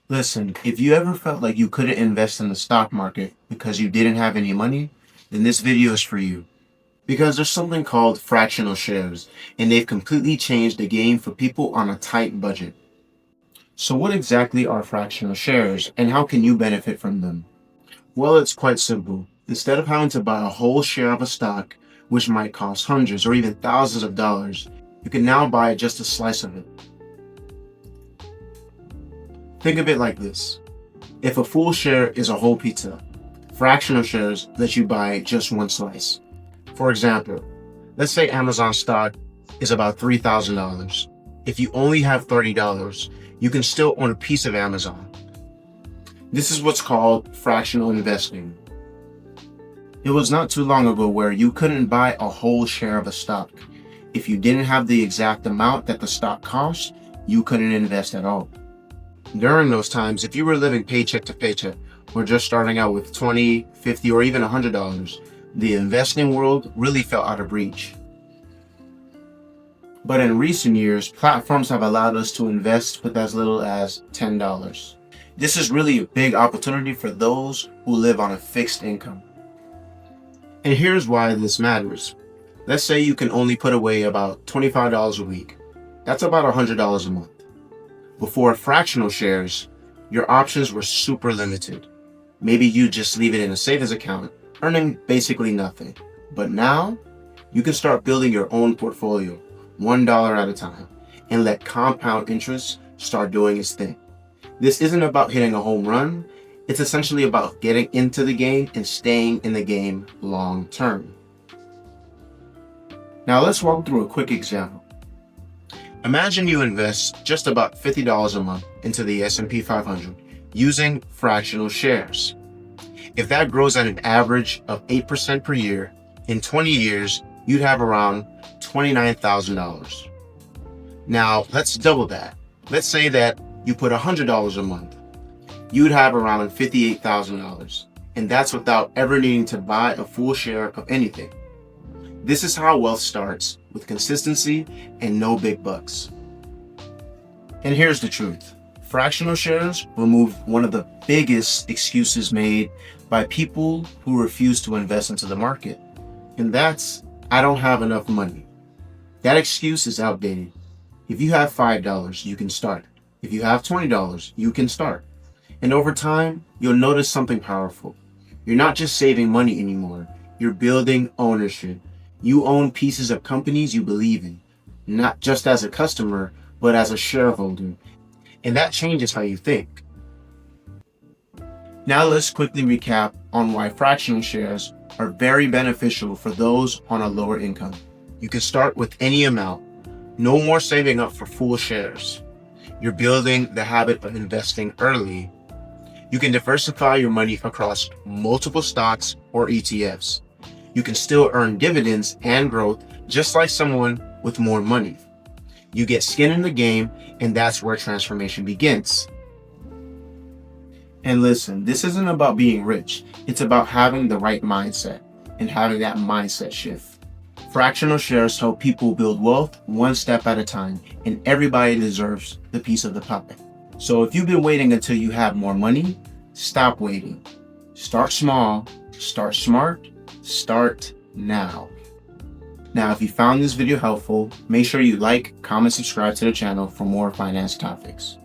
Listen, if you ever felt like you couldn't invest in the stock market because you didn't have any money, then this video is for you. Because there's something called fractional shares, and they've completely changed the game for people on a tight budget. So what exactly are fractional shares, and how can you benefit from them? Well, it's quite simple. Instead of having to buy a whole share of a stock, which might cost hundreds or even thousands of dollars, you can now buy just a slice of it. Think of it like this. If a full share is a whole pizza, fractional shares let you buy just one slice. For example, let's say Amazon stock is about $3,000. If you only have $30, you can still own a piece of Amazon. This is what's called fractional investing. It was not too long ago where you couldn't buy a whole share of a stock. If you didn't have the exact amount that the stock cost, you couldn't invest at all. During those times, if you were living paycheck to paycheck or just starting out with $20, $50, or even $100, the investing world really felt out of reach. But in recent years, platforms have allowed us to invest with as little as $10. This is really a big opportunity for those who live on a fixed income. And here's why this matters. Let's say you can only put away about $25 a week. That's about $100 a month. Before fractional shares, your options were super limited. Maybe you just leave it in a savings account, earning basically nothing. But now, you can start building your own portfolio, $1 at a time, and let compound interest start doing its thing. This isn't about hitting a home run, it's essentially about getting into the game and staying in the game long term. Now let's walk through a quick example. Imagine you invest just about $50 a month into the S&P 500 using fractional shares. If that grows at an average of 8% per year, in 20 years, you'd have around $29,000. Now, let's double that. Let's say that you put $100 a month. You'd have around $58,000. And that's without ever needing to buy a full share of anything. This is how wealth starts, with consistency and no big bucks. And here's the truth. Fractional shares remove one of the biggest excuses made by people who refuse to invest into the market. And that's, I don't have enough money. That excuse is outdated. If you have $5, you can start. If you have $20, you can start. And over time, you'll notice something powerful. You're not just saving money anymore. You're building ownership. You own pieces of companies you believe in, not just as a customer, but as a shareholder. And that changes how you think. Now let's quickly recap on why fractional shares are very beneficial for those on a lower income. You can start with any amount. No more saving up for full shares. You're building the habit of investing early. You can diversify your money across multiple stocks or ETFs. You can still earn dividends and growth just like someone with more money. You get skin in the game, and that's where transformation begins. And listen, this isn't about being rich. It's about having the right mindset and having that mindset shift. Fractional shares help people build wealth one step at a time, and everybody deserves the piece of the pie. So if you've been waiting until you have more money, stop waiting. Start small, start smart, start now. Now, if you found this video helpful, make sure you like, comment, subscribe to the channel for more finance topics.